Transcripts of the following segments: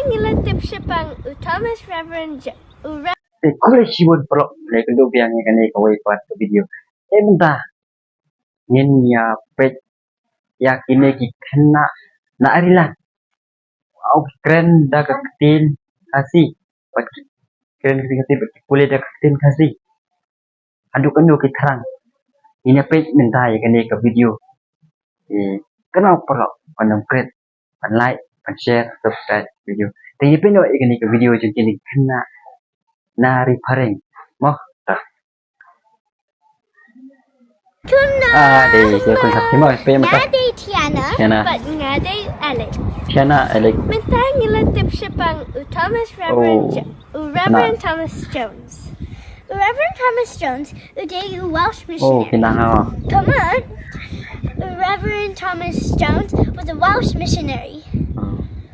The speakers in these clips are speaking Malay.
Mentangilan tipsipang Thomas Reverend Kule shibun pro le kendo biang kan ni kawai buat video. Benda ngin ya pet ya kini ki kena na arilan. Au keren dah ketin kasih. Pat keren ketin kule dah ketin kasih. Aduk kendo ki terang. Ini pet minta ya kan ni ke video. Kenapa pro pandang keren, pan like, pan share, subscribe video. Tapi peno ya kan ni ke video jadi ni kena na reparing. Moh Ade, dia pun sakit mah. Ngade Tiana, but ngade Alec. Tiana, Alec. Mentangilan tipsipang Thomas Reverend Thomas Jones. Reverend Thomas Jones, uday Welsh missionary. Kinahawa. Come on. Reverend Thomas Jones was a Welsh missionary.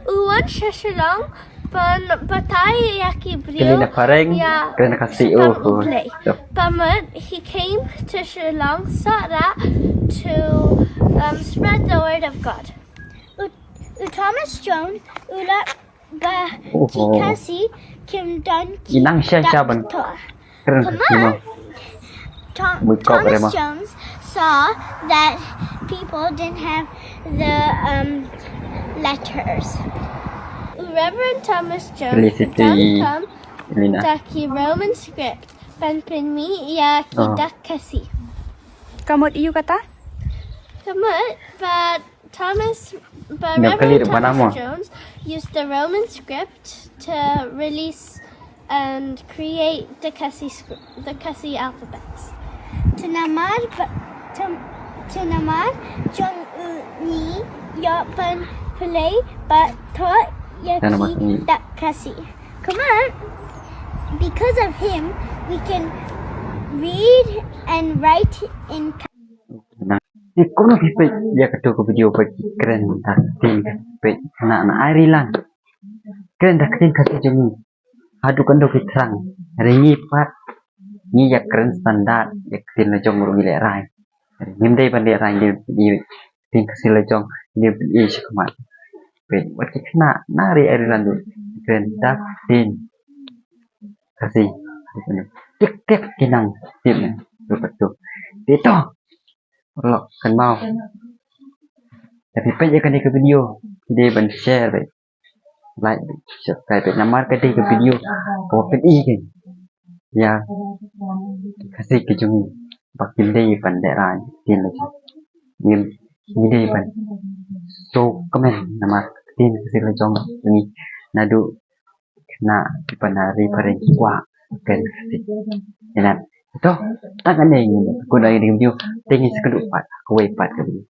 Uwan siya silong patay yaki brio. Kili na pareng, kena kasih But he came to Sri Lanka to spread the word of God. Thomas Jones ula ba kikasi kim dan inang siya ban keren kasih Thomas Jones saw that people didn't have the letters. Reverend Thomas Jones come daki Roman script pan pinmi ya kidak kasi. Kamot iyo kata? Kamot, but Reverend Thomas Jones used the Roman script to release and create the Kasi alphabets. Tinamad John ni ya pan play but taught yaki that Kasi. Come on, because of him we can read and write in. Kono pipet dia kata ke video bagi keren dah tin pipet nak Ireland keren dah tin kasih jemi hadu kendo terang ringi pat ni ya keren standar ya tin la jong ru le rai nim dei ban le rai di tin kasih la jong ni e shikmat pet wat kena nari Ireland keren dah tin kasih tek tek kinang tin betul itu lo kan mau tapi pun jangan ke video dia ban share like subscribe nama ke ke video open kan ya kasih ke jumi bakin dia ban daerah tin lagi ni dia ban so comment nama tin kasih lejong ni nadu na panari pareng kwa kan kasih enak itu tangan yang guna ini video tinggi sekedupat kuai pat kali